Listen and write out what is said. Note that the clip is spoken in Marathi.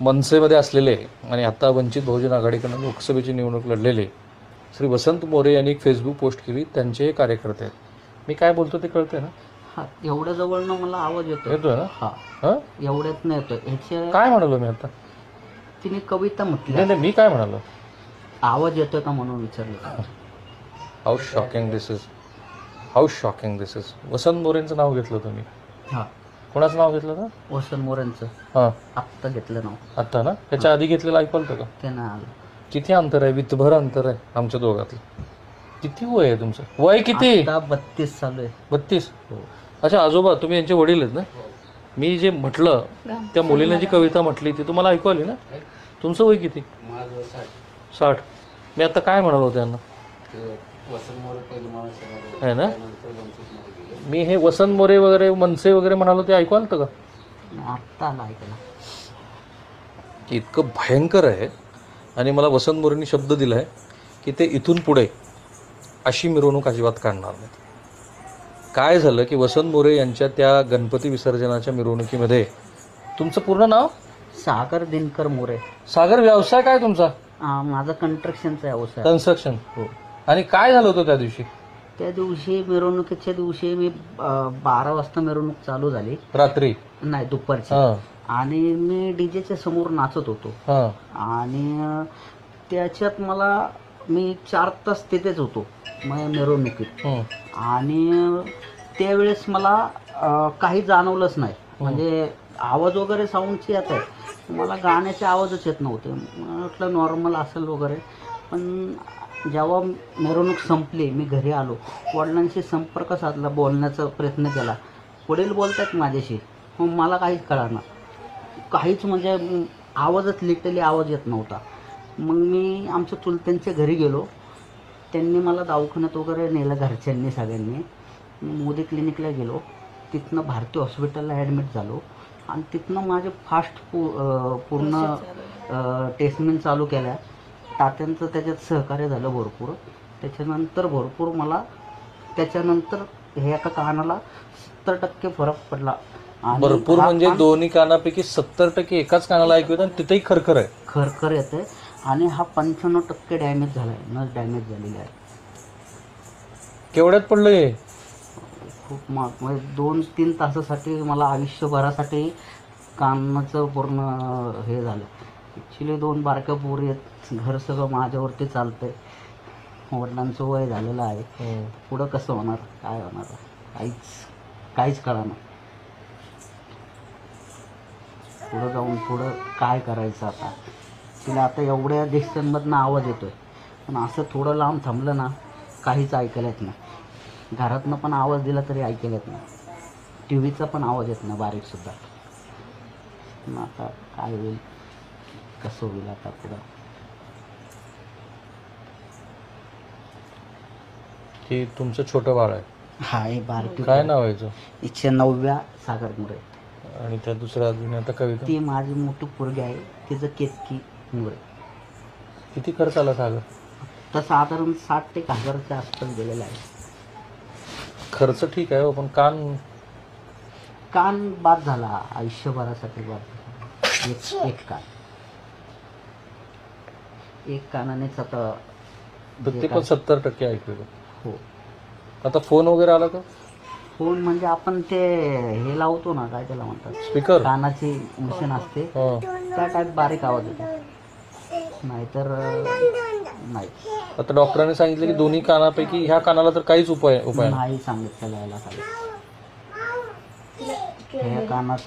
मनसेमध्ये असलेले आणि आता वंचित बहुजन आघाडीकडून लोकसभेची निवडणूक लढलेले श्री वसंत मोरे यांनी एक फेसबुक पोस्ट केली. त्यांचे कार्यकर्ते आहेत. मी काय बोलतो ते कळतंय ना? हा, एवढ्या जवळनं मला आवाज येतोय ना? हा, हां, एवढ्यात नाही येतोय. ह्याच्या काय म्हणालो मी आता? तिने कविता म्हटली. नाही, मी काय म्हणालो? आवाज येतोय का म्हणून विचारलं. How shocking this is, how shocking this is. Vasant मोरेंचं नाव घेतलं तुम्ही? हा, कोणाचं नाव घेतलं ना? वसंत मोरेंचं हां, आत्ता घेतलं नाव. आत्ता ना? त्याच्या आधी घेतलेलं ऐकलं होतं का? ते नाही आलं. किती अंतर आहे? वितभर अंतर आहे आमच्या दोघातलं. किती वय आहे तुमचं? वय किती? आता 32 चालू आहे. 32? हो. अच्छा, आजोबा तुम्ही यांचे वडील आहेत ना? मी जे म्हटलं त्या मुलीने जी कविता म्हटली ती तुम्हाला ऐकू आली ना? तुमचं वय किती? 60. मी आता काय म्हणालो त्यांना आहे ना? मी हे वसंत मोरे वगैरे मनसे वगैरे म्हणालो ते ऐकू आलं का? आत्ता आला ऐकायला. इतकं भयंकर आहे. आणि मला वसंत मोरेंनी शब्द दिला आहे की ते इथून पुढे अशी मिरवणूक अजिबात काढणार नाहीत. काय झालं की वसंत मोरे यांच्या त्या गणपती विसर्जनाच्या मिरवणुकीमध्ये तुमचं पूर्ण नाव? सागर दिनकर मोरे. सागर, व्यवसाय काय तुमचा? माझा कंस्ट्रक्शनचा व्यवसाय. कन्स्ट्रक्शन. हो. आणि काय झालं होतं त्या दिवशी? त्या दिवशी मिरवणुकीच्या दिवशी मी 12 वाजता मिरवणूक चालू झाली. रात्री? नाही, दुपारची. हां, आणि मी डीजेच्या समोर नाचत होतो. हां, आणि त्याच्यात मी 4 तास तिथेच होतो माझ्या मिरवणुकीत. आणि त्यावेळेस मला काही जाणवलंच नाही. म्हणजे आवाज वगैरे साऊंडची येत आहे, मला गाण्याचे आवाजच येत नव्हते. म्हटलं नॉर्मल असेल वगैरे. पण जेव्हा मिरवणूक संपली, मी घरी आलो, वडिलांशी संपर्क साधला, बोलण्याचा प्रयत्न केला. वडील बोलत आहेत माझ्याशी, मला काहीच कळणार, काहीच म्हणजे आवाजच लिटरली आवाज येत नव्हता. मग मी आमच्या चुलत्यांच्या घरी गेलो. त्यांनी मला दवाखान्यात वगैरे नेलं, घरच्यांनी सगळ्यांनी. मोदी क्लिनिकला गेलो, तिथनं भारती हॉस्पिटलला ॲडमिट झालो. आणि तिथनं माझे फास्ट पूर्ण टेस्टमेंट चालू केल्या. तात्यांचं त्याच्यात सहकार्य झालं भरपूर. त्याच्यानंतर भरपूर मला त्याच्यानंतर हे एका कानाला 70% फरक पडला. भरपूर म्हणजे दोन्ही कानापैकी 70% एकाच कानाला ऐकू येतं आणि तिथेही खरखर आहे. खरखर येते. आणि हा 95% डॅमेज झाला आहे, नस डॅमेज झालेली आहे. केवढ्यात पडलं हे? खूप म्हणजे 2-3 तासासाठी मला आयुष्यभरासाठी कानाचं पूर्ण हे झालं. ॲक्च्युली 2 बारक्या पोरी आहेत, घर सगळं माझ्यावरती चालतंय. वडिलांचं वय झालेलं आहे. पुढं कसं होणार, काय होणार, काहीच कळणार. पुढं जाऊन पुढं काय करायचं आता. तिला आता एवढ्या डिस्टन्समधनं आवाज येतोय, पण असं थोडं लांब थांबलं ना, काहीच ऐकायला येत नाही. घरातनं पण आवाज दिला तरी ऐकायला येत नाही. टी व्हीचा पण आवाज येत नाही, बारीकसुद्धा. मग आता काय होईल, कसं होईल आता पुढं. की तुमचं छोटं बाळ आहे? हा, हे बारकी. काय नाव आहे याचं? हिच्या 9व्या सागर मोरे. आणि त्या दुसऱ्या अजून आता कविता? ती माझी मोठी पोरगी आहे, तिचं केतकी मोरे. किती खर्च आला सागर? तर साधारण 60,000-1,000च्या आसपास गेलेला आहे. खर्च ठीक आहे, पण कान बाद झाला, आयुष्यभरासाठी बाद झाला. एक कान, एक कानानेच आता. ते पण 70% ऐकू येतं. हो. आता फोन वगैरे आला का? फोन म्हणजे आपण ते हे लावतो ना, काय त्याला म्हणतात, स्पीकर, कानाची मशीन असते, त्या टाईप बारीक आवाज येतो. नाहीतर नाही. आता डॉक्टरांनी सांगितलं की दोन्ही कानापैकी ह्या कानाला तर काहीच उपाय नाही सांगितलं, यायला सांगितलं. ह्या कानाचा